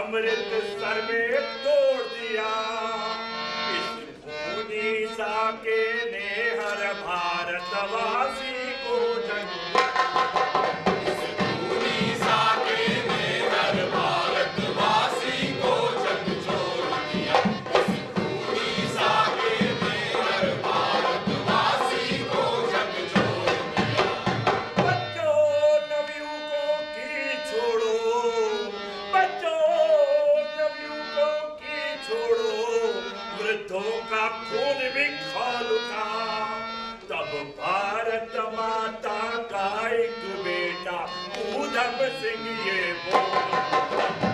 अमृत sir में तोड़ दिया। इस खूनी साके ने हर भारतवासी को का खून भी खौल था। तब भारत माता का एक बेटा ऊधम सिंह ये बोला,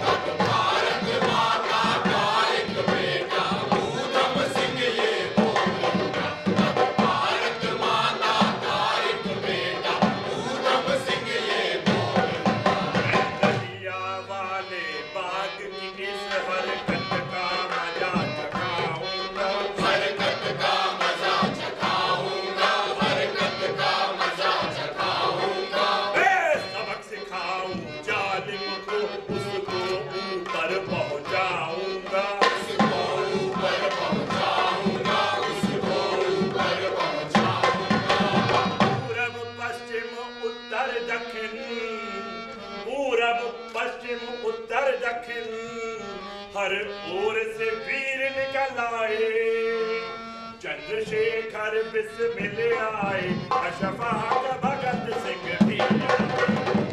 तब भारत माता का एक बेटा ऊधम सिंह ये बोला, तब भारत माता का एक बेटा ऊधम सिंह ये बोला। दलिया वाले बाग की इस हरकत का मजा चखाऊंगा, हरकत का मजा चखाऊंगा, हरकत का मजा चखाऊंगा। मैं सबक सिखाऊं जालिम को, उसको ऊपर पहुंचाऊंगा, उसको ऊपर पहुंचाऊंगा, उसको ऊपर पहुंचाऊंगा। पूरब पश्चिम उत्तर दक्षिण, पूरब पश्चिम उत्तर दक्षिण हर ओर से वीर निकल आए। चंद्रशेखर बिस्मिल आए, अशफाक भगत सिंह भी आए।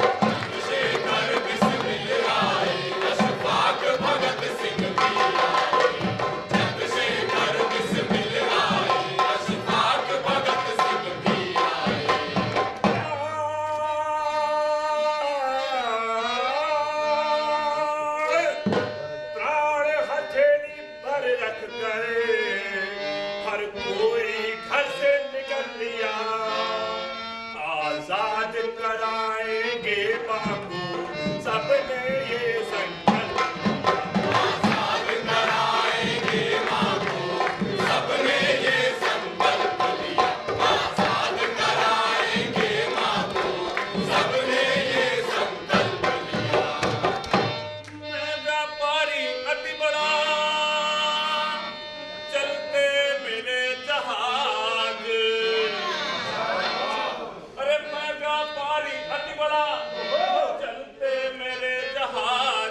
चंद्रशेखर बिस्मिल आए, अशफाक भगत सिंह भी आए। चंद्रशेखर बिस्मिल आए, अशफाक भगत सिंह भी आए। प्राण हथेली पर रख गए, हर कोई घर से निकल लिया। आजाद कराएंगे बापू सबने ये संकल्प, आजाद कराएंगे माँ को सबने ये संकल्प लिया। आजाद कराएंगे माँ को सबने ये संकल्प लिया। मैं व्यापारी अति बड़ा, चलते मेरे जहाज। अरे मैं व्यापारी अति बड़ा, चलते मेरे जहाज।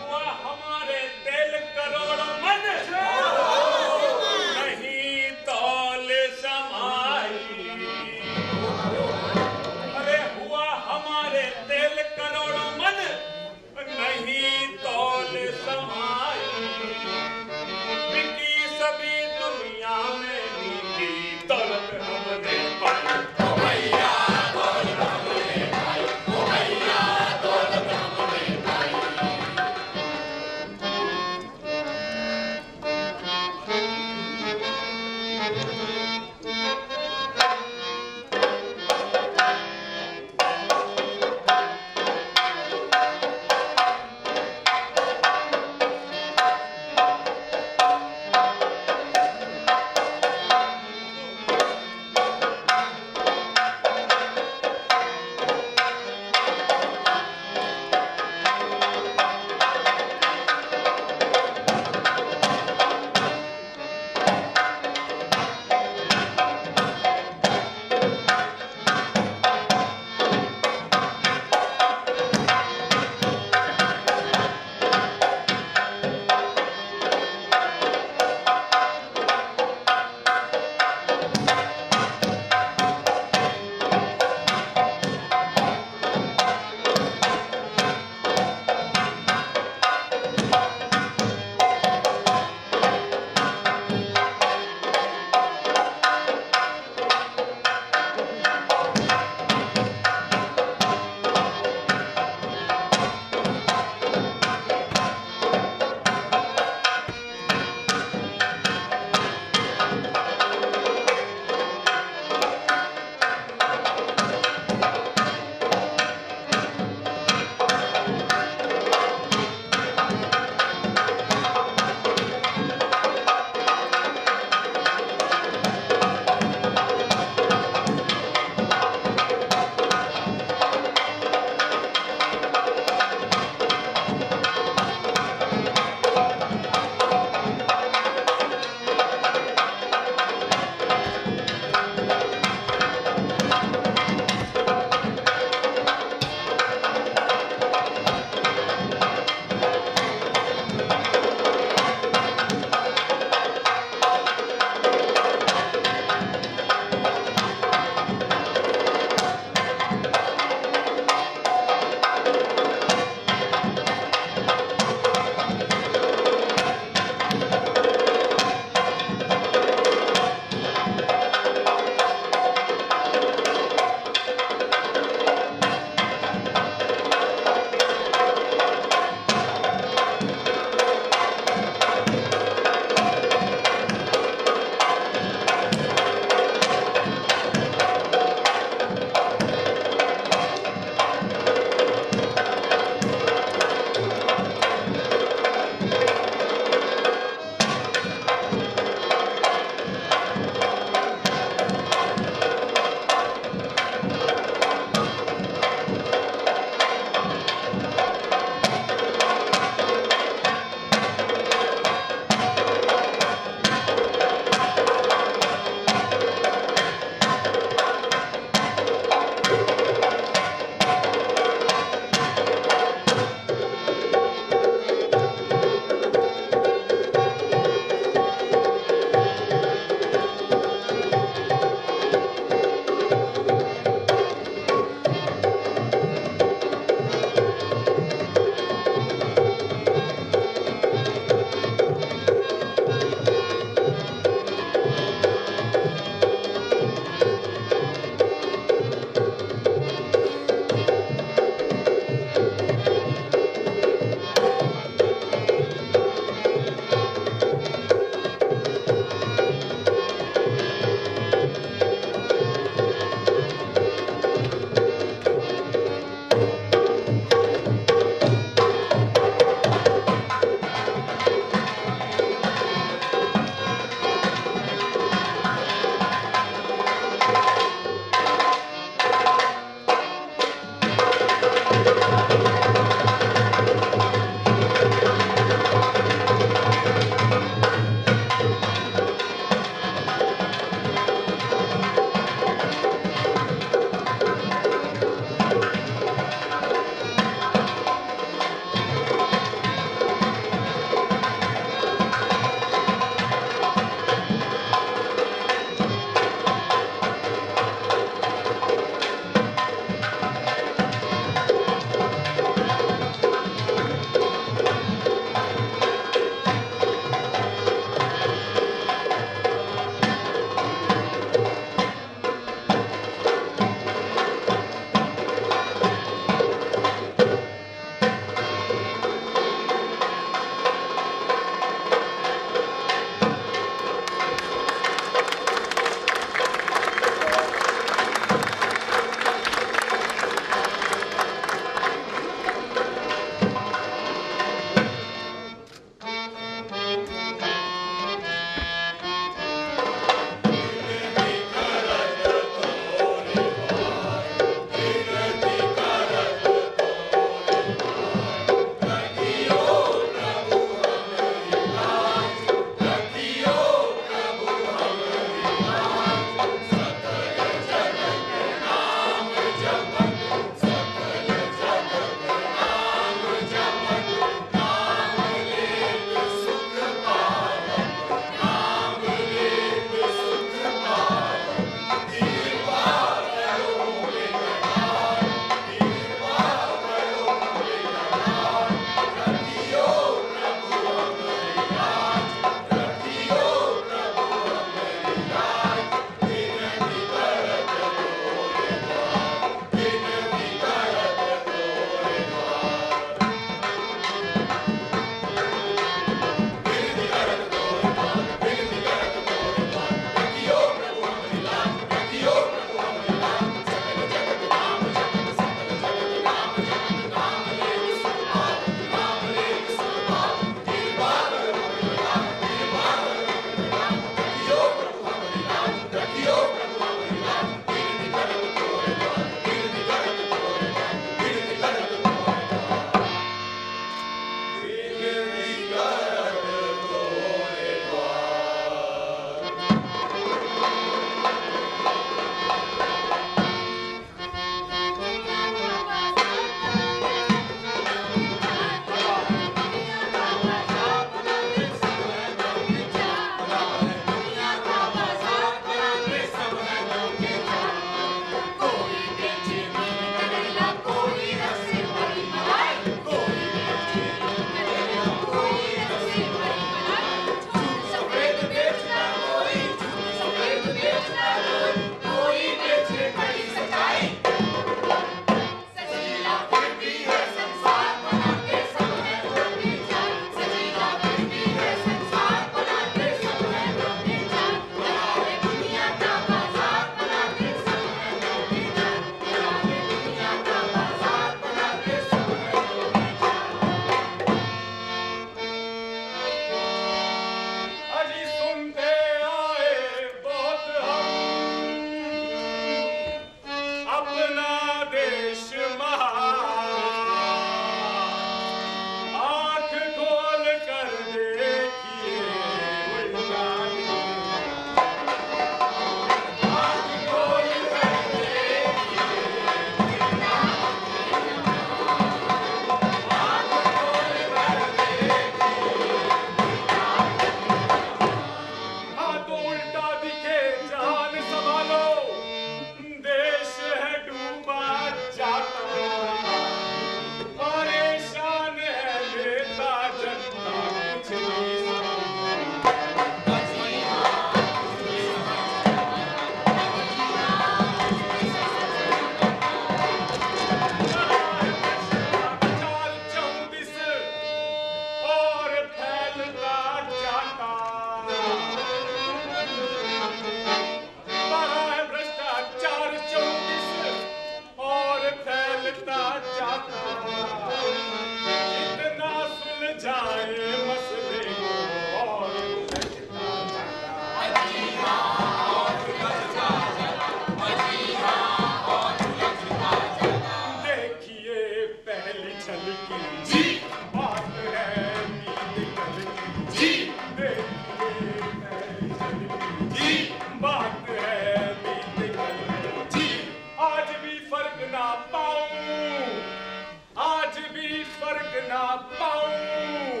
ना पाऊं,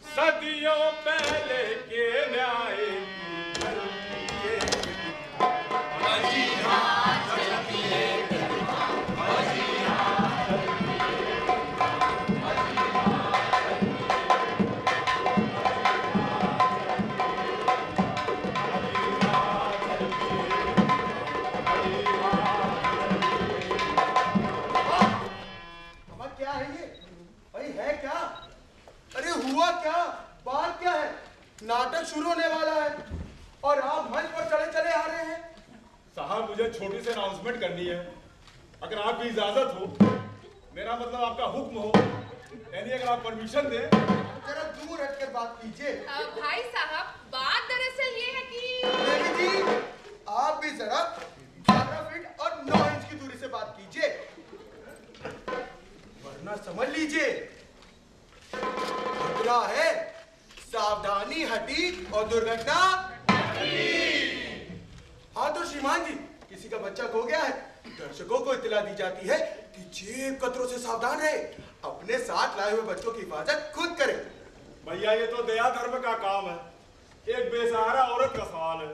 सदियों पहले के न्याय की धरती है। अजी हाँ धरती है, अजी हाँ क्या है ये भाई? है क्या? अरे हुआ क्या? बात क्या है? नाटक शुरू होने वाला है और आप मंच पर चले चले आ रहे हैं। साहब मुझे छोटी सी अनाउंसमेंट करनी है, अगर आपकी इजाजत हो, मेरा मतलब आपका हुक्म हो, यानी अगर आप परमिशन दें। जरा दूर हटकर बात कीजिए। भाई साहब, बात दरअसल ये है कि देवी जी, आप भी जरा 11 फीट और 9 इंच की दूरी से बात कीजिए, वरना समझ लीजिए खतरा है, सावधानी हटी और दुर्घटना घटी। हाँ तो श्रीमान जी, किसी का बच्चा खो गया है, दर्शकों को इत्तला दी जाती है कि जेब कतरों से सावधान रहे, अपने साथ लाए हुए बच्चों की हिफाजत खुद करे। भैया ये तो दया धर्म का काम है, एक बेसहारा औरत का सवाल है।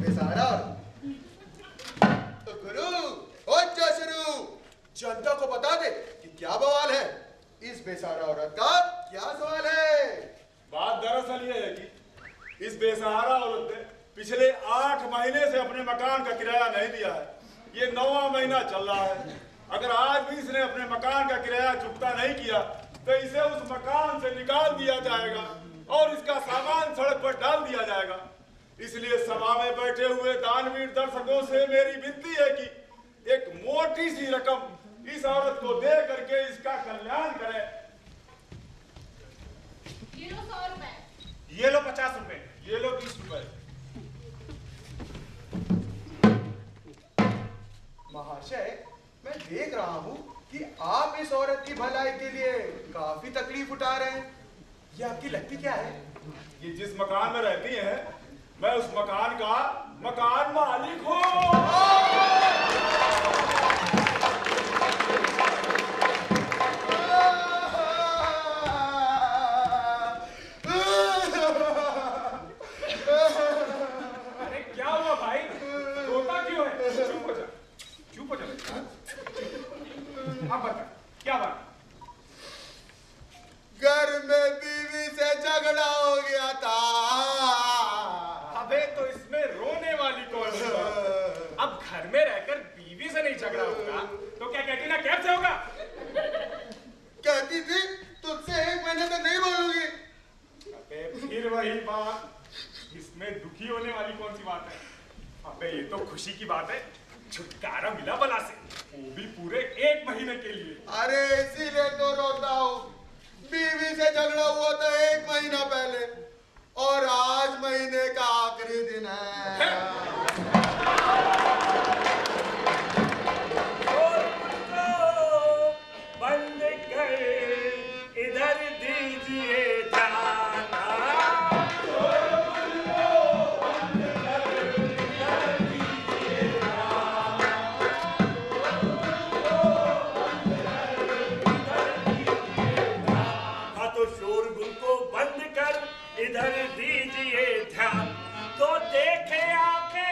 बेसहारा तो गुरु शुरू जनता को बता दे कि क्या बवाल है, इस बेसहारा औरत का क्या सवाल है। बात दरअसल ये है कि इस बेसहारा औरत ने पिछले 8 महीने से अपने मकान का किराया नहीं दिया है, ये 9वां महीना चल रहा है। अगर आज भी इसने अपने मकान का किराया चुकता नहीं किया तो इसे उस मकान से निकाल दिया जाएगा और इसका सामान सड़क पर डाल दिया जाएगा। इसलिए सभा में बैठे हुए दानवीर दर्शकों से मेरी विनती है कि एक मोटी सी रकम इस औरत को दे करके इसका कल्याण करें। ये लो 100 रुपए, ये लो 50 रुपए, ये लो 20 रुपए। महाशय, मैं देख रहा हूँ कि आप इस औरत की भलाई के लिए काफी तकलीफ उठा रहे हैं। ये आपकी लगती क्या है? ये जिस मकान में रहती है, मैं उस मकान का मकान मालिक हूँ। अरे क्या हुआ भाई, रोता क्यों है? चुप हो जा, चुप हो जा बेटा। अब बता क्या बात? घर में बीवी से झगड़ा हो गया था। अबे तो इसमें रोने वाली कौन सी बात? अब घर में रहकर बीवी से नहीं झगड़ा होगा तो क्या कैटरीना कैफ से होगा? कहती थी तुझसे 1 महीने तक नहीं बोलूंगी। अबे फिर वही बात, इसमें दुखी होने वाली कौन सी बात है? अबे ये तो खुशी की बात है, छुटकारा मिला बला से, वो भी पूरे 1 महीने के लिए। अरे इसीलिए तो रोता हूँ, बीवी से झगड़ा हुआ था 1 महीना पहले और आज महीने का आखिरी दिन है। बंद कर इधर दीजिए ध्यान, हाँ तो शोरगुल को बंद कर इधर दीजिए ध्यान, तो देखे आंखें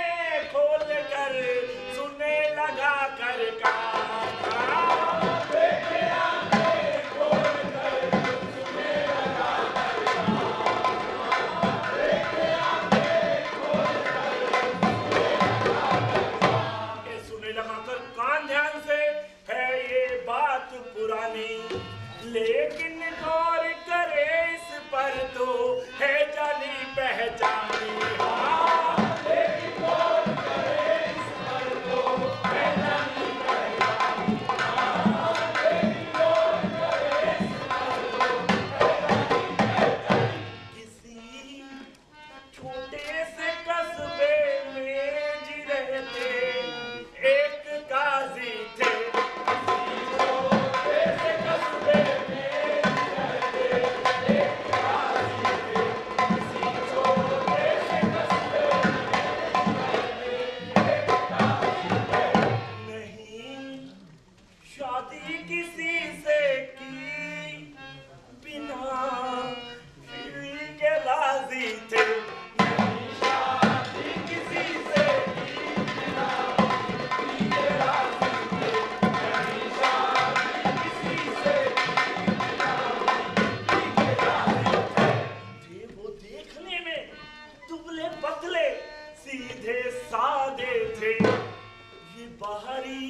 बाहरी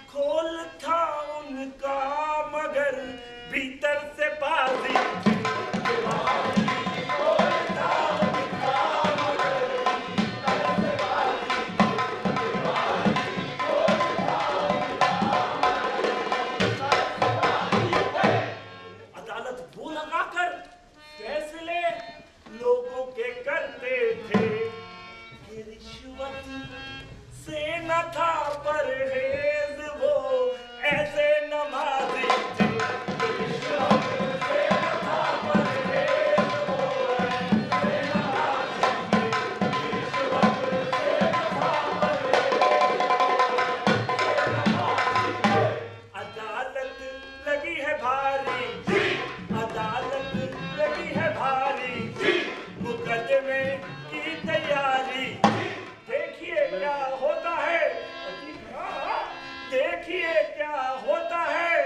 खोल था उनका मगर भीतर से बाजी थी। बाहरी खोल था उनका मगर भीतर से बाजी थी। बाहरी खोल था उनका मगर भीतर से बाजी थी। अदालत वो लगाकर फैसले लोगों के करते थे कि रिश्वत से न था परहेज, वो ऐसे नमाजी थे। रिश्वत से न था परहेज, वो ऐसे नमाजी थे। रिश्वत से न था परहेज, अदालत लगी है भारी, अदालत लगी है भारी, मुकदमे की तैयारी। देखिए क्या होता है, देखिए क्या होता है,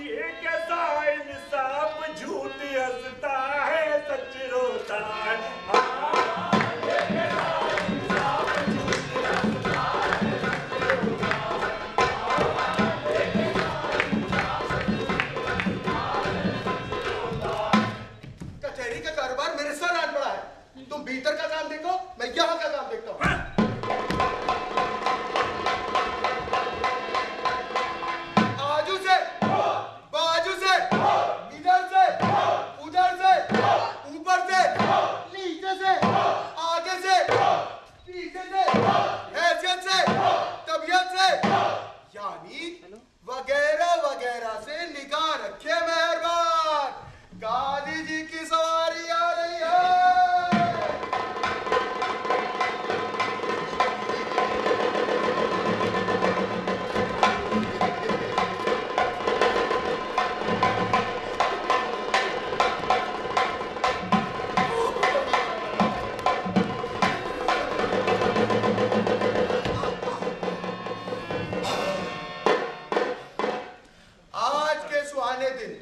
ये कैसा इंसाफ, झूठ हंसता है सच रोता है। ये कैसा इंसाफ, झूठ हंसता है सच रोता है। ये कैसा इंसाफ, कचहरी का कारोबार मेरे सर आन पड़ा है। तुम भीतर का काम देखो, मैं यहाँ का काम देखता हूँ। आजू से, बाजू से, इधर से, उधर से, ऊपर से, नीचे से, आगे से, पीछे से, हैसियत से, तबीयत से, यानी वगैरह वगैरह से निगाह रखे मेहरबान। गांधी जी की सवारी आ रही है। आज के सुहाने दिन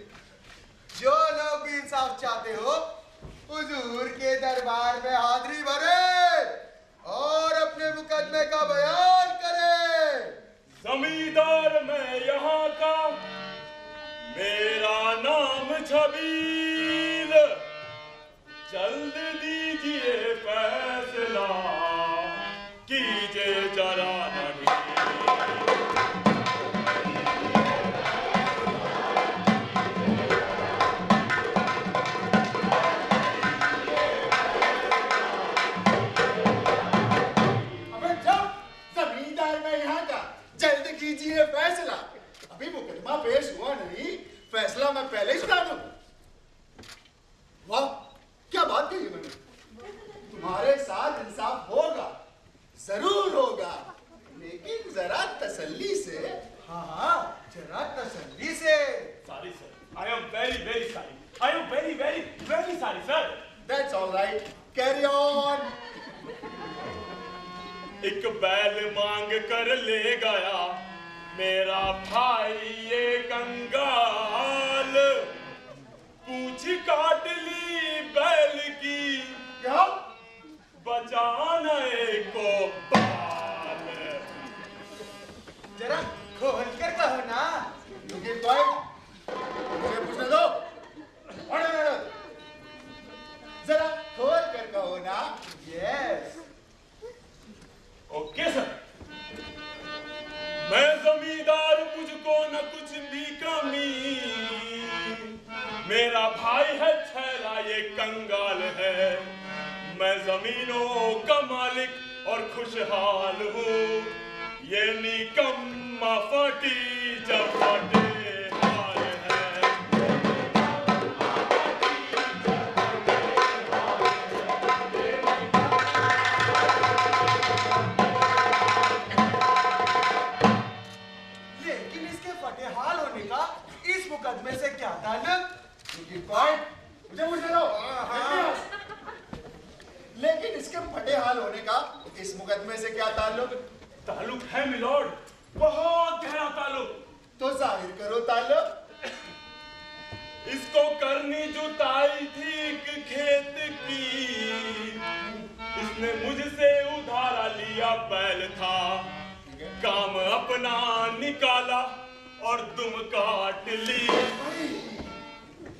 जो लोग भी इंसाफ चाहते हो, हुजूर के दरबार में हाजिरी भरे और अपने मुकदमे का बयान करे। जमींदार मैं यहाँ का, मेरा नाम छबील, जल्द दीजिए फैसला, कीजिए जरा नहीं। अबे जब जमींदार में यहाँ का, जल्द कीजिए फैसला। अभी मुकदमा पेश हुआ नहीं, फैसला मैं पहले ही सुना दूं। वाह, क्या बात कही मैंने। तुम्हारे साथ इंसाफ होगा, जरूर होगा, लेकिन जरा तसल्ली से। हाँ हाँ, जरा तसल्ली से। Sorry sir, I am very very sorry. I am very very very sorry sir. That's all right. Carry on. एक बैल मांग कर ले गया मेरा भाई ये कंगाल, पूंछ काट ली बैल की, क्या? बचाना को बाल। जरा खोल कर कहो ना। You keep quiet. मुझे पूछने दो। Order. जरा खोल कर कहो ना। यस। Okay sir. मैं जमींदार, मुझको न कुछ भी कमी, मेरा भाई है छैला ये कंगाल है, मैं जमीनों का मालिक और खुशहाल हूँ, ये निकम्मा फटी जब फटे हाल है। लेकिन इसके फटेहाल होने का इस मुकदमे से क्या ताल्लुक? You keep quiet. मुझे पूछने दो। लेकिन इसके फटे हाल होने का इस मुकदमे से क्या ताल्लुक? ताल्लुक है मिलॉर्ड, बहुत गहरा ताल्लुक। तो जाहिर करो ताल्लुक। इसको करनी जुताई थी एक खेत की, इसने मुझसे उधारा लिया बैल था, काम अपना अपना निकाला और दुम काट ली।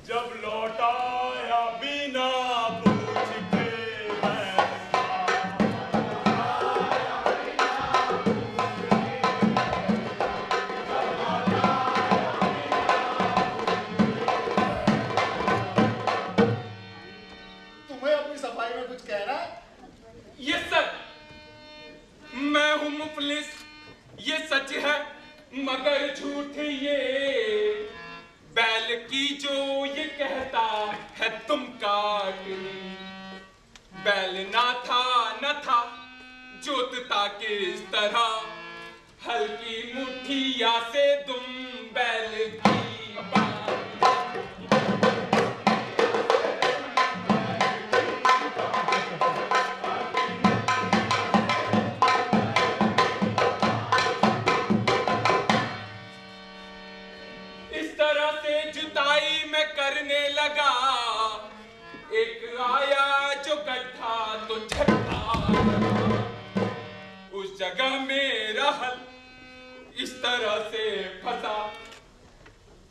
जब लौट आया बिना पूछ के तुम्हें अपनी सफाई में कुछ कहना है? ये सच, मैं हूं मुफलिस, ये सच है मगर झूठ ये। बैल की जो ये कहता है तुम काट ली। बैल ना था जोतता किस तरह, हल्की मुठिया से तुम बैल की करने लगा। एक आया जो गड्ढा तो झटका, उस जगह मेरा हल इस तरह से फंसा।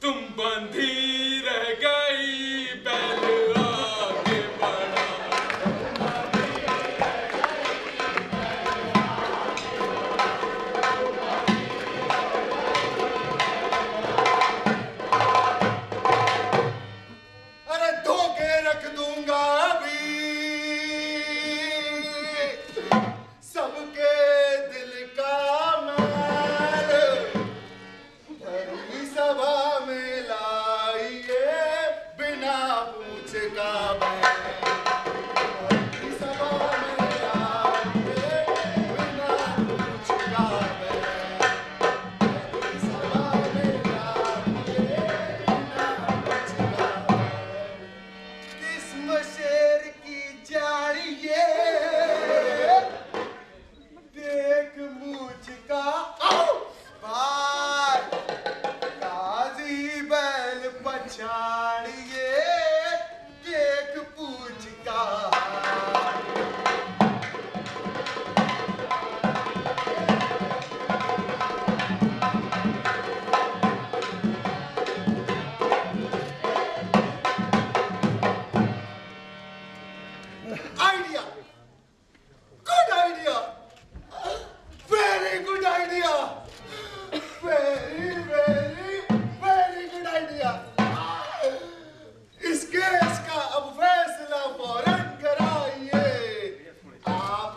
तुम बंधी रह गई, बैल आगे बढ़ा।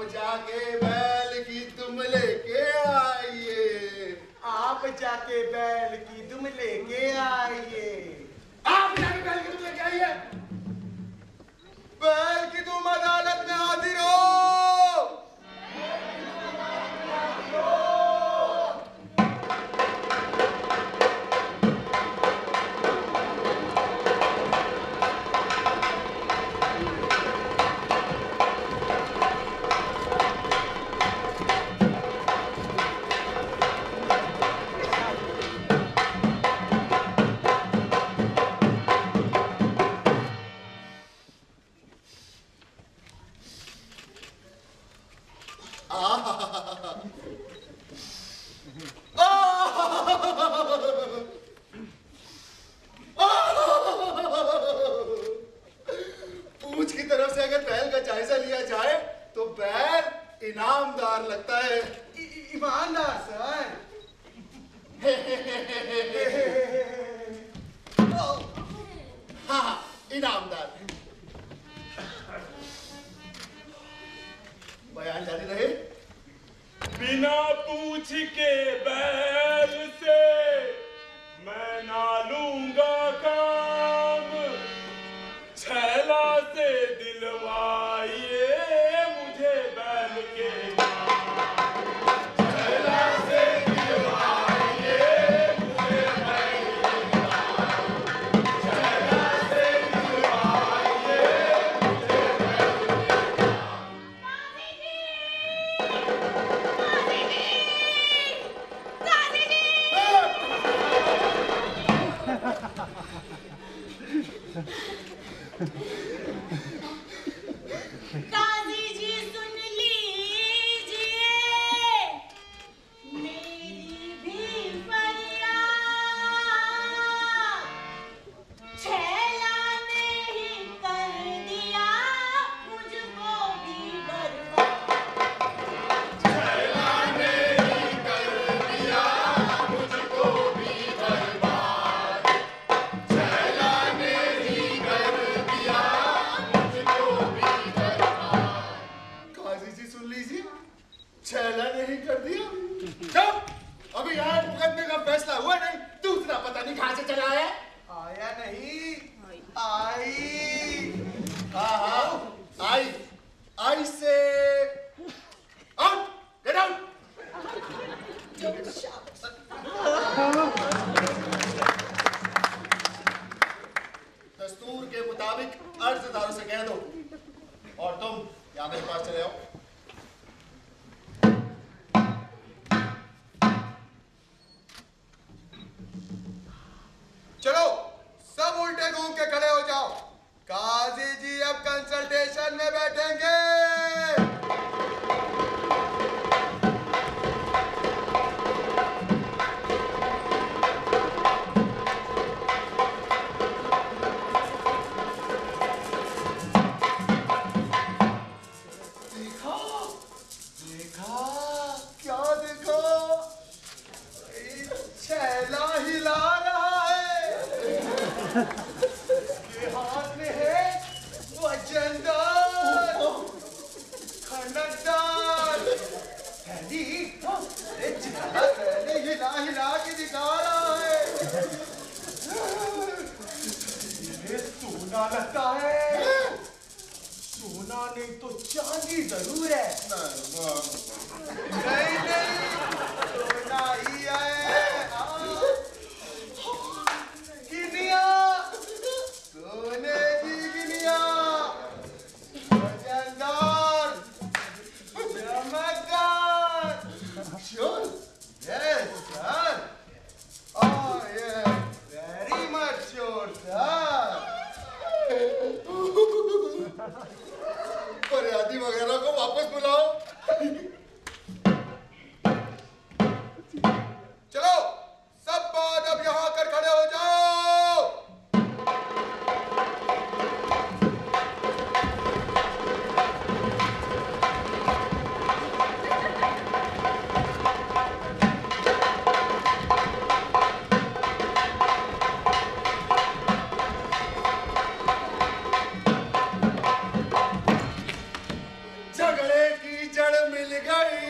जाके बैल की दुम लेके आइए। आप जाके बैल की दुम लेके आइए। बैल की दुम अदालत में हाजिर हो। पूंछ की तरफ से अगर बैल का जायजा लिया जाए तो बैल इनामदार लगता है। ईमानदार सर। हाँ, इनामदार। बयान जारी रहे। बिना पूछ के बैल से मैं ना लूंगा काम, छैला से दिलवाइए मुझे बैल के छैला से दिलवाइए मुझे बैल के छैला से दिलवाइए मुझे बैल के। चला आया? आया नहीं, आई। हाँ, आई से आउट, गेट आउट। दस्तूर के मुताबिक अर्जदारों से कह दो और तुम यहाँ मेरे पास चले आओ। चलो सब उल्टे घूम के खड़े हो जाओ। काजी जी अब कंसल्टेशन में बैठेंगे। के हाथ में है वजनदार खनकदार थैली। थैली हिला हिला के दिखा रहा है। ये सोना लगता है। सोना नहीं तो चांदी जरूर है। नहीं नहीं सोना ही है। सोने की गिनिया वजनदार चमकदार। Sure? Yes sir. Oh yes, very much sure sir। फरियादी वगैरह को वापस बुलाओ। चलो सब बात अब यहाँ आकर खड़े हो जाओ। झगड़े की जड़ मिल गई,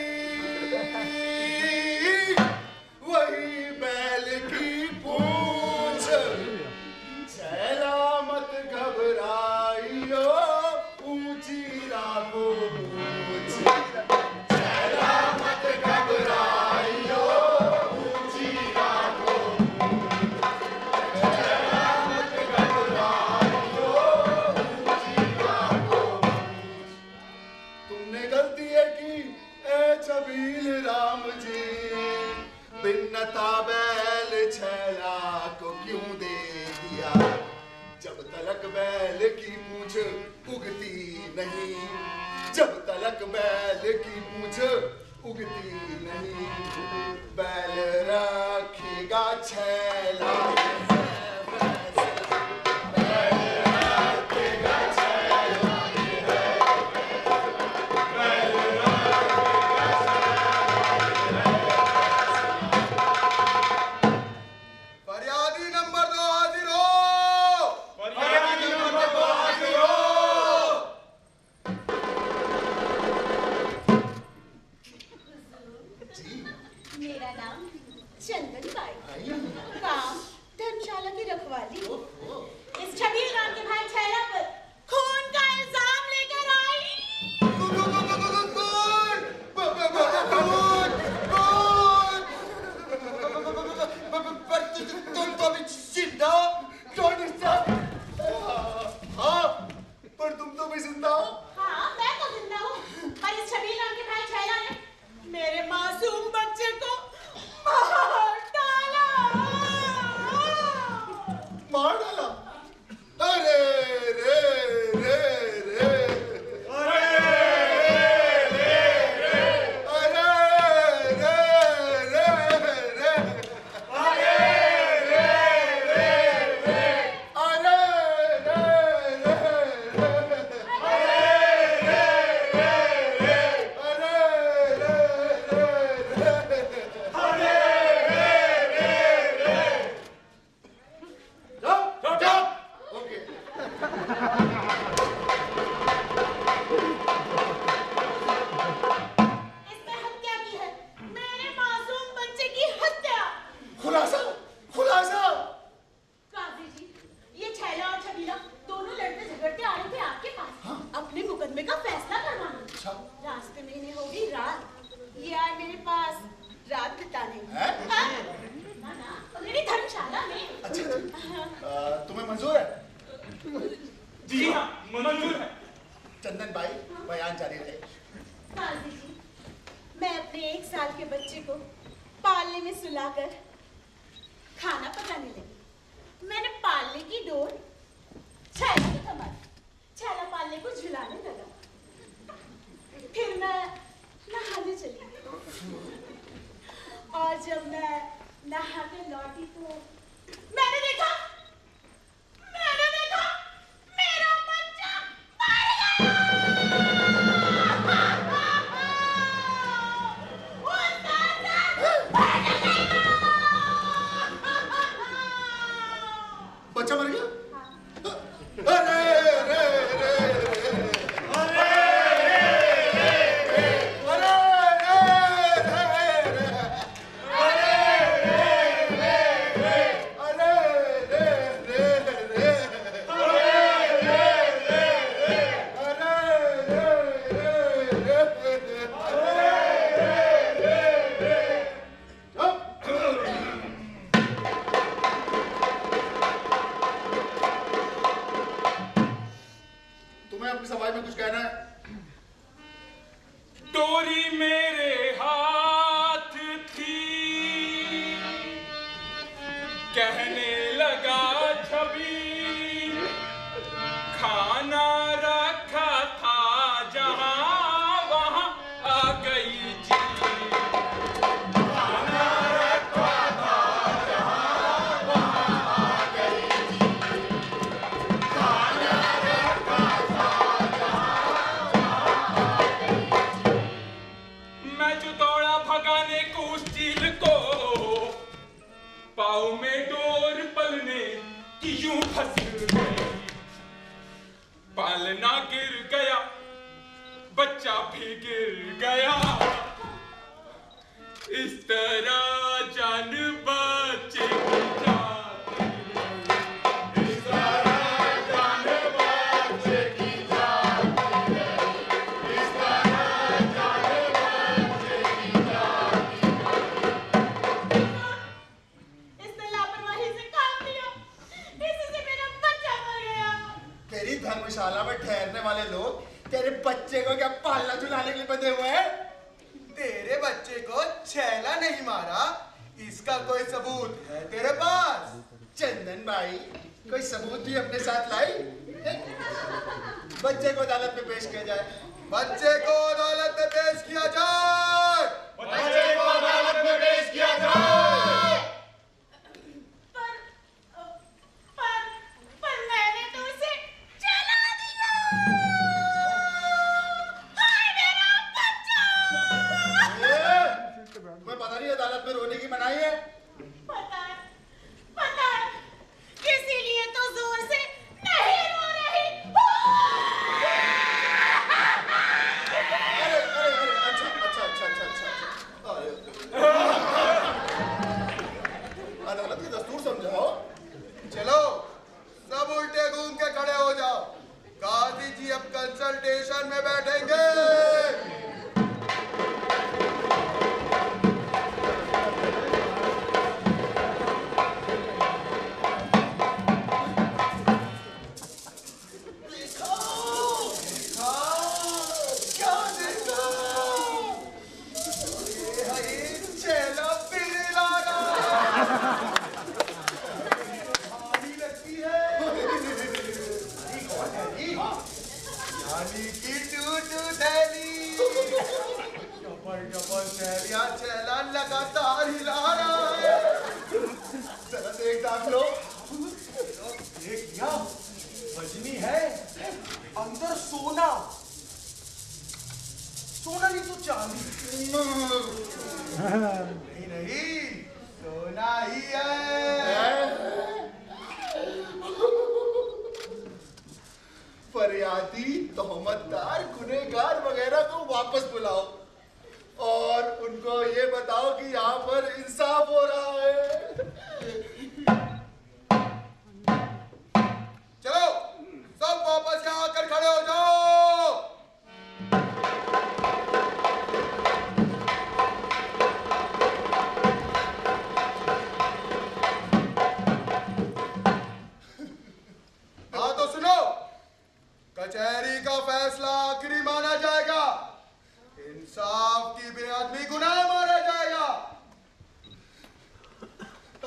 वही बैल की पूंछ। छैला मत घबराइयो, ऊंची राखो मूंछ। छैला मत घबराइयो, ऊंची राखो मूंछ। छैला मत घबराइयो, ऊंची राखो मूंछ। तुमने गलती है की ए छबील राम जी, बिन्नता बैल छैला को क्यों दे दिया? जब तलक बैल की पूंछ उगती नहीं, जब तलक बैल की पूंछ उगती नहीं, बैल रखेगा छैला। फरियादी नंबर 2 हाजिर हो। फरियादी नंबर 2 हाजिर हो। मेरा नाम चंदन बाई, काम धर्मशाला की रखवाली। इस छबील राम के भाई छैला पर खून का इल्जाम लेकर आई। तुम तो अभी जिंदा हाँ, पर तुम तो भी जिंदा हो। हाँ मैं तो जिंदा हूँ, पर इस छबील राम के भाई छैला ने मेरे मासूम बच्चे को मार डाला। मार डाला? अरे रे जी हाँ, मंजूर है। चंदन भाई बयान जारी रहे। काजी जी, मैं अपने 1 साल के बच्चे को पालने में सुलाकर खाना पकाने लगी। मैंने पालने की डोर छैला को थमा दी। छैला पालने को झुलाने लगा। फिर मैं नहाने चली गई। और जब मैं नहा के लौटी तो मैंने देखा मेरा बच्चा मर बच्चा मर गया?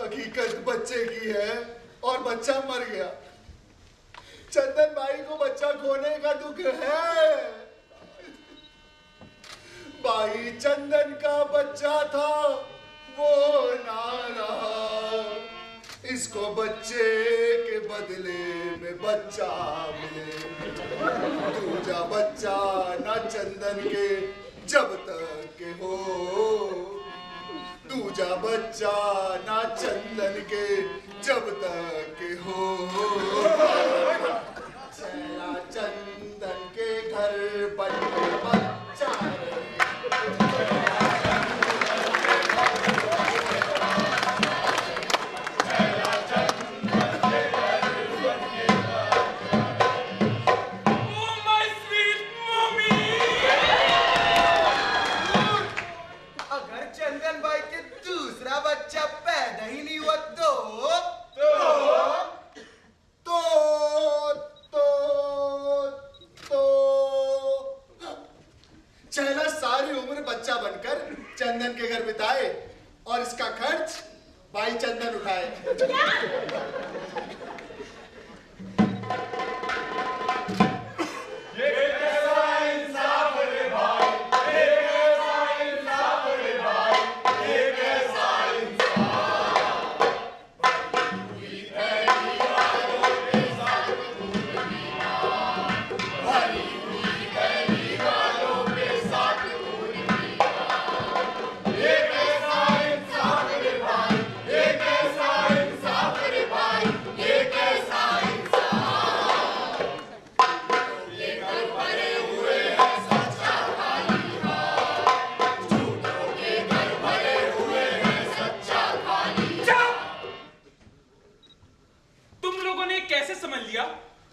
हकीकत बच्चे की है और बच्चा मर गया। चंदन भाई को बच्चा खोने का दुख है। भाई चंदन का बच्चा था वो ना रहा, इसको बच्चे के बदले में बच्चा मिले। दूजा बच्चा ना चंदन के जब तक के हो, दूजा बच्चा ना चंदन के जब तक के हो। चला चंदन के घर बन के बच्चा बच्चा पैदा ही नहीं हुआ चहला सारी उम्र बच्चा बनकर चंदन के घर बिताए और इसका खर्च भाई चंदन उठाए।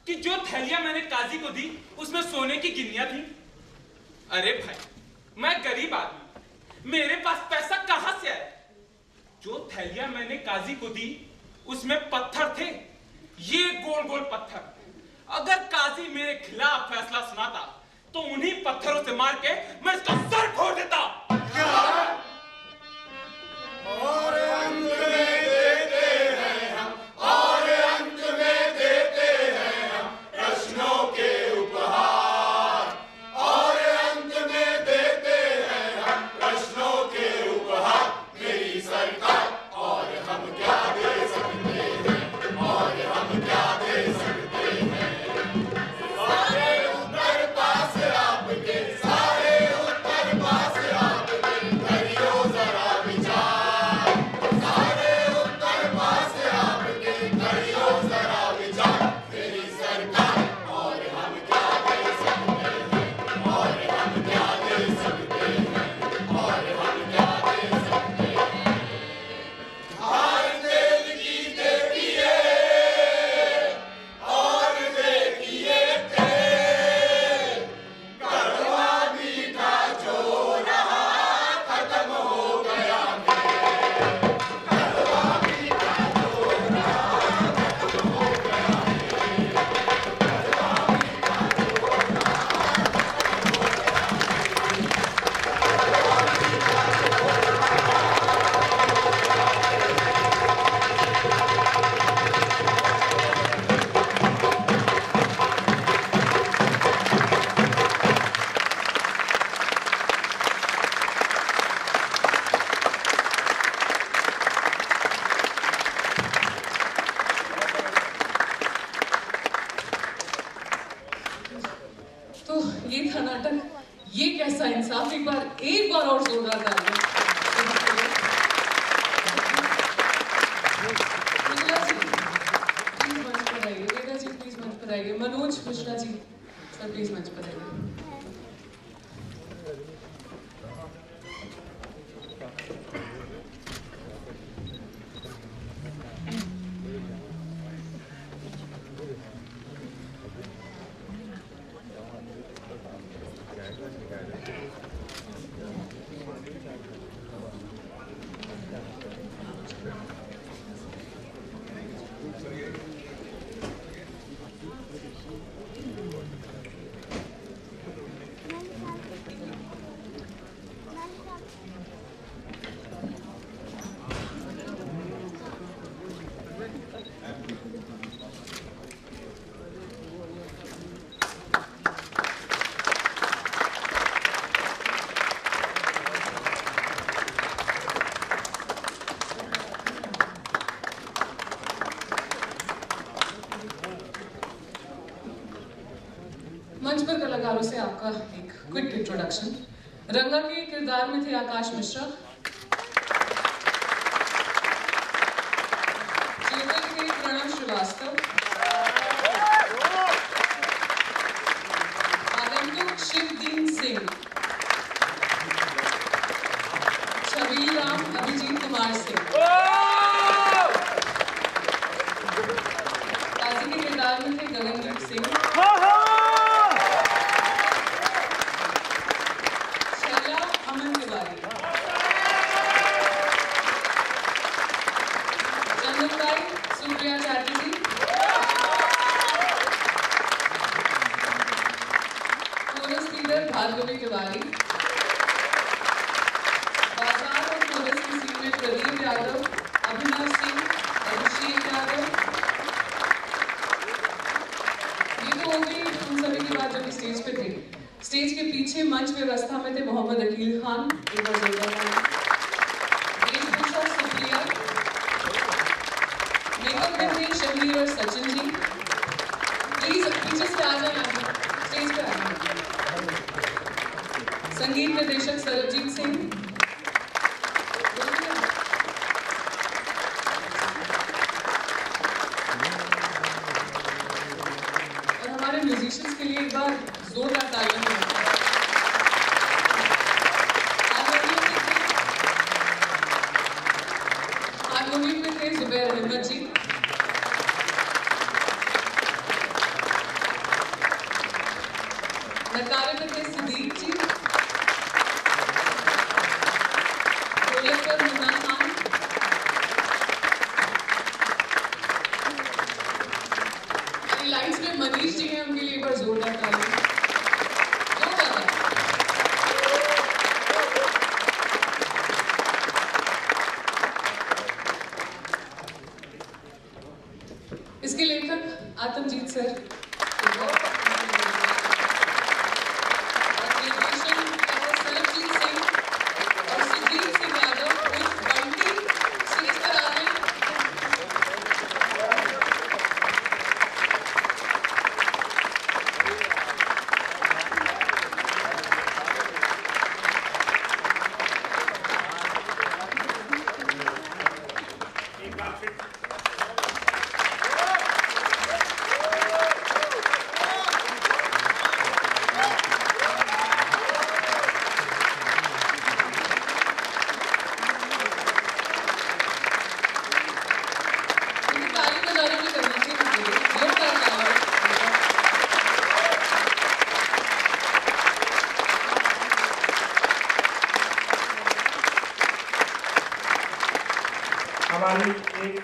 कि जो थैलियां मैंने काजी को दी उसमें सोने की गिन्नियां थी। अरे भाई, मैं गरीब आदमी, मेरे पास पैसा कहां से आए? जो थैलियां मैंने काजी को दी उसमें पत्थर थे, ये गोल गोल पत्थर। अगर काजी मेरे खिलाफ फैसला सुनाता तो उन्हीं पत्थरों से मार के मैं इसका सर फोड़ देता। और अंत में देते हैं हम, और अंत में देते हैं हम प्रश्नों के उपहार, और अंत में देते हैं हम प्रश्नों के उपहार। मेरी सरकार, और हम क्या दे सकते हैं, और हम क्या दे सकते हैं? सारे उत्तर पास आपके, सारे उत्तर पास आपके, करियो जरा विचार। सारे उत्तर पास आपके, करियो जरा विचार। मेरी सरकार, और हम क्या दे सकते हैं, और हम क्या दे सकते हैं, और हम क्या दे सकते हैं? हार तेल की देखिए और देखिए तेल, कड़वा मीठा जो रहा खत्म हो गया मेल। कड़वा मीठा जो रहा खत्म हो गया मेल। कड़वा मीठा जो रहा खत्म हो तो ये था नाटक ये कैसा इंसाफ। एक बार और जोरदार तालियां। मिथिला जी प्लीज मंच पर आइए, वेदा जी प्लीज मंच पर आइए, मनोज मिश्रा जी सर प्लीज मंच पर आइए। कलाकारों से आपका एक क्विक इंट्रोडक्शन। रंगा के किरदार में थे आकाश मिश्रा, चेतन के प्रणव श्रीवास्तव, आगंतुक शिवदीन सिंह, छबील राम अभिजीत कुमार सिंह, काजी के किरदार में थे गगनदीप सिंह, शैला अमन तिवारी, चंदनबाई सुप्रिया चैटर्जी, कोरस लीडर भार्गवी तिवारी, बाजार और कोरस की सीट में प्रदीप यादव, अभिनव सिंह, अभिषेक यादव। ये तो हो गई उन सभी की बात जो स्टेज पे थे। स्टेज के पीछे मंच व्यवस्था में थे मोहम्मद अकील खान, वेशभूषा सुप्रिया, मेकअप में थे शबीर और सचिन जी। प्लीज पीछे से आ जाए, स्टेज पे आ जाए। संगीत निर्देशक सरबजीत सिंह, और हमारे म्यूजिशियंस के लिए एक बार जोरदार तालियां हो। हारमोनियम में थे जुबैर अहमद जी, नकारे में थे सिद्दीक जी, ढोलक पर मुन्ना खान, लाइट्स में मनीष जी हैं, उनके लिए एक बार जोरदार तालियां। इसके लेखक आत्मजीत सर, निर्देशन सरबजीत सिंह और सुखदीप सिंह यादव उर्फ बंटी, स्टेज पर आ गए। ताली बजाने की करनी चाहिए, जोरदार ताली। हमारी एक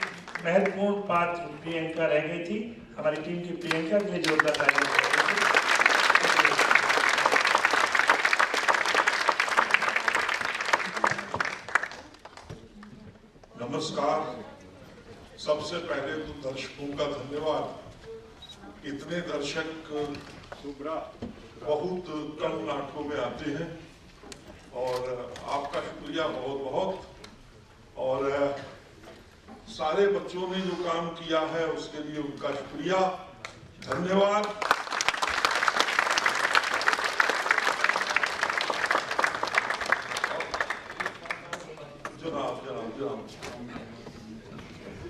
महत्वपूर्ण पात्र प्रियंका रह गई थी। हमारी टीम की प्रियंका के लिए जोरदार तालियां। नमस्कार। सबसे पहले तो दर्शकों का धन्यवाद। इतने दर्शक बहुत कम नाटकों में आते हैं और आपका शुक्रिया बहुत बहुत। और सारे बच्चों ने जो काम किया है उसके लिए उनका शुक्रिया, धन्यवाद। जनाब जनाब जनाब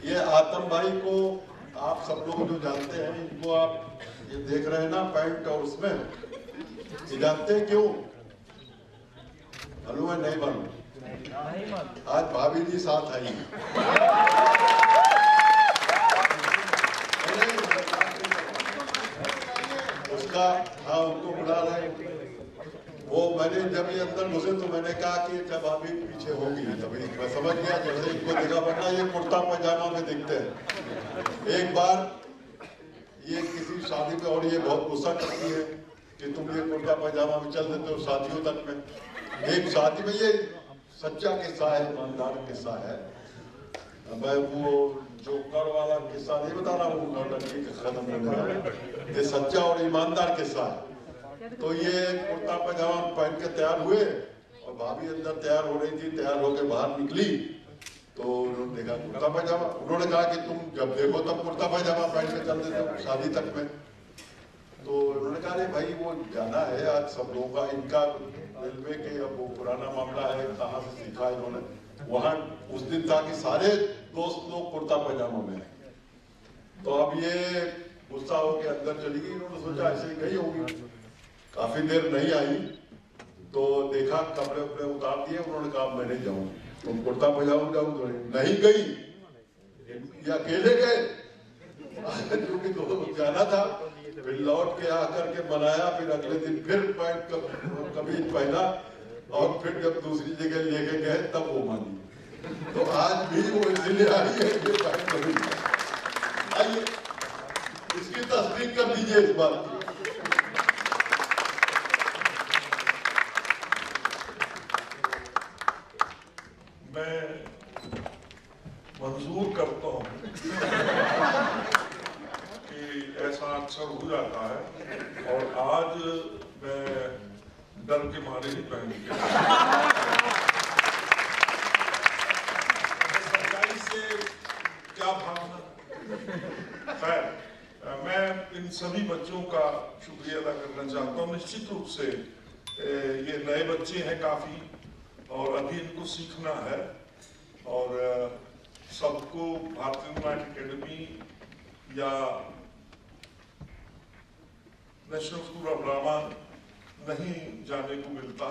ये आतम भाई को आप सब लोग जो जानते हैं, इनको आप ये देख रहे हैं ना पैंट और उसमें, ये जानते हैं क्यों? मालूम है? नहीं मालूम? आज भाभी जी साथ आई हैं। उसका हाँ उनको बुला रहे। वो मैंने जब ये अंदर घुसे तो मैंने कहा कि जब भाभी पीछे होगी तभी मैं समझ गया। जैसे इनको देखा वरना ये कुर्ता पैजामा में दिखते हैं। एक बार ये किसी शादी में, और ये बहुत गुस्सा करती है कि तुम ये कुर्ता पैजामा में चल देते हो शादियों तक में। एक शादी में, ये सच्चा किस्सा है, ईमानदार किस्सा है। मैं वो जोकर वाला किस्सा नहीं बता रहा हूँ, नौटंकी के खत्म करने वाला, ये सच्चा और ईमानदार किस्सा है। तो ये कुर्ता पैजामा पहन के तैयार हुए और भाभी अंदर तैयार हो रही थी। तैयार होकर बाहर निकली तो उन्होंने देखा कुर्ता पैजामा। उन्होंने कहा कि तुम जब देखो तब कुर्ता पैजामा पहन के चल देते हो शादी तक में। तो उन्होंने कहा अरे भाई वो जाना है आज सब लोगों का, इनका रेलवे के अब वो पुराना मामला है, कहाँ से सीखा इन्होंने। वहाँ उस दिन था कि सारे दोस्त लोग कुर्ता पैजामा में, तो अब ये गुस्सा होकर अंदर चली गई। इन्होंने सोचा ऐसे ही गई होगी, काफी देर नहीं आई तो देखा कपड़े उपड़े उतार दिए। उन्होंने कहा मैं नहीं जाऊंगी, तुम कुर्ता पैजामा जाऊँ तो नहीं गई, ये अकेले गए क्योंकि तो जाना था। फिर लौट के आकर के बनाया, फिर अगले दिन फिर पैंट कमीज पहना, और फिर जब दूसरी जगह लेके गए तब वो मानी। तो आज भी वो इसलिए आई है ये पैंट कमीज। आइए इसकी तस्दीक कर दीजिए इस बात की। मैं मंजूर करता हूँ कि ऐसा अक्सर हो जाता है, और आज मैं डर के मारे ही पहन के सरकारी से क्या भावना। खैर, मैं इन सभी बच्चों का शुक्रिया अदा करना चाहता हूँ। निश्चित रूप से ये नए बच्चे हैं काफी, और अभी इनको सीखना है, और सबको भारतीय नाट्य अकेडमी या नेशनल स्कूल ऑफ ड्रामा नहीं जाने को मिलता,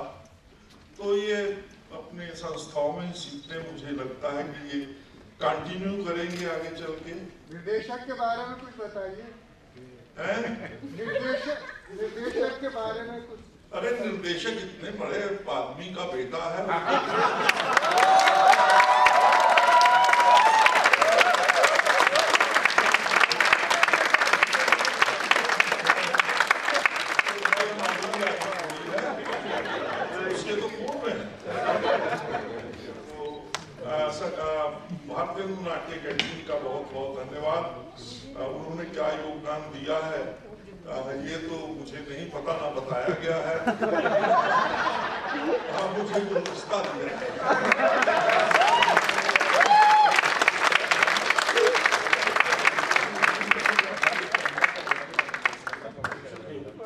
तो ये अपने संस्थाओं में सीखते, मुझे लगता है कि ये कंटिन्यू करेंगे आगे चल के। निर्देशक के बारे में कुछ बताइए। निर्देशक के बारे में कुछ। अरे निर्देशक इतने बड़े आदमी का बेटा है। उसके तो पूर्व है। भारतीय नाट्य अकेडमी का बहुत बहुत धन्यवाद। उन्होंने क्या योगदान दिया है ये तो मुझे नहीं पता, ना बताया गया है। मुझे गुलदस्ता दिया।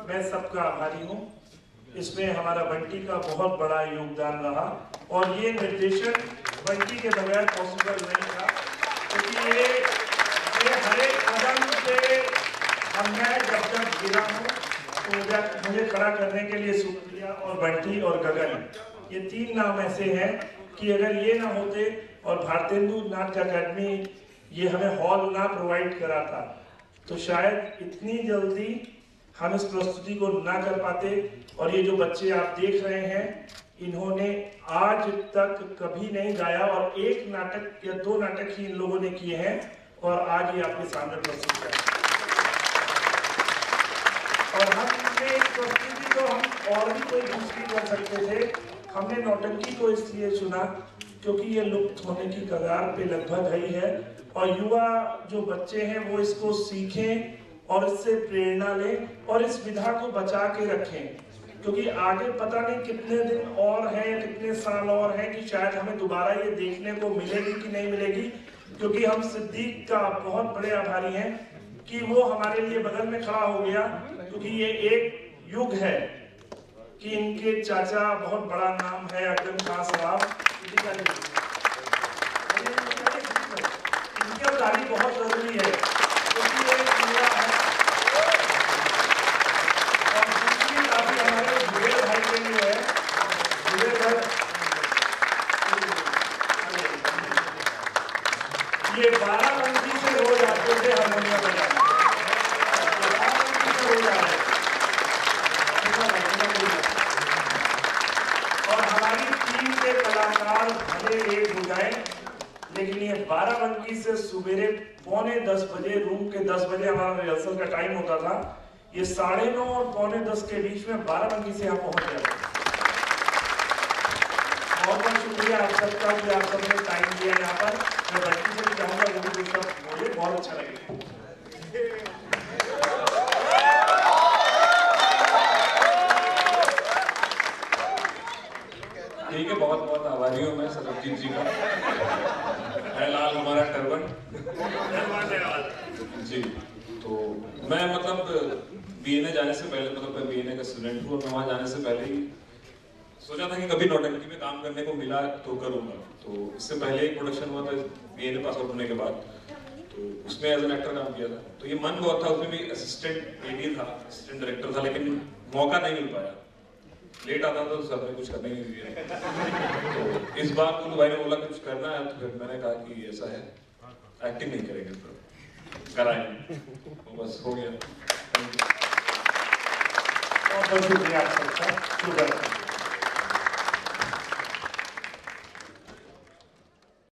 मैं सबका आभारी हूँ। इसमें हमारा बंटी का बहुत बड़ा योगदान रहा, और ये निर्देशन बंटी के बगैर पॉसिबल नहीं था, क्योंकि ये हर एक कदम से मैं जब गिरा हूँ तो मुझे खड़ा करने के लिए सुप्रिया और बंटी और गगन, ये तीन नाम ऐसे हैं कि अगर ये ना होते और भारतेंदु नाट्य अकेडमी ये हमें हॉल ना प्रोवाइड करा था, तो शायद इतनी जल्दी हम इस प्रस्तुति को ना कर पाते। और ये जो बच्चे आप देख रहे हैं, इन्होंने आज तक कभी नहीं गाया, और एक नाटक या दो नाटक ही इन लोगों ने किए हैं, और आज ये आपके सामने प्रस्तुत है। और हमने इस प्रस्तुति को हम और भी कोई दूसरी कर सकते थे। हमने नौटंकी को इसलिए चुना क्योंकि ये लुप्त होने की कगार पे लगभग है ही है, और युवा जो बच्चे हैं वो इसको सीखें और इससे प्रेरणा लें, और इस विधा को बचा के रखें, क्योंकि आगे पता नहीं कितने दिन और हैं या कितने साल और हैं कि शायद हमें दोबारा ये देखने को मिलेगी कि नहीं मिलेगी। क्योंकि हम सिद्दीक का बहुत बड़े आभारी हैं कि वो हमारे लिए बगल में खड़ा हो गया, क्योंकि ये एक युग है कि इनके चाचा बहुत बड़ा नाम है अकरम खान साहब, इनकी अवधारी बहुत जरूरी है, क्योंकि ये पूरा है। और दूसरी काफी हमारे जुबेर भाई के लिए है। जुबेर भाई ये 12 बंदी से रोज आते थे हारमोनियम बजाने, और हमारी टीम के कलाकार भले एक हो जाए, लेकिन ये 12 बंदी से सुबेरे 9:45 बजे, रूम के 10 बजे हमारा रिहर्सल का टाइम होता था, ये 9:30 और 9:45 के बीच में 12 बंदी से यहाँ पहुंच जाते। बहुत बहुत शुक्रिया आप सबका कि आप सबने टाइम दिया यहाँ पर। मैं बंटी से भी चाहूंगा मुझे मुझे बहुत अच्छा लगेगा। ठीक है, बहुत बहुत आभारी हूँ मैं सरबजीत जी का। है लाल हमारा टर्बन जी। तो मैं मतलब बीएनए जाने से पहले, मतलब मैं बीएनए का स्टूडेंट हूँ, और मैं वहाँ जाने से पहले ही सोचा था कि कभी नौटंकी में काम करने को मिला तो करूँगा। तो इससे पहले एक प्रोडक्शन हुआ था बीएनए पास आउट होने के बाद, तो उसमें एज एन एक्टर काम किया था। तो ये मन बहुत था, उसमें भी असिस्टेंट एडी था, असिस्टेंट डायरेक्टर था, लेकिन मौका नहीं मिल पाया। लेट आता था तो सर ने कुछ करने नहीं दिया। तो इस बार तो भाई ने बोला कुछ करना है, तो फिर मैंने कहा कि ऐसा है, एक्टिंग नहीं करेंगे तो कराएंगे, तो बस हो गया। बहुत बहुत शुक्रिया आप सबका।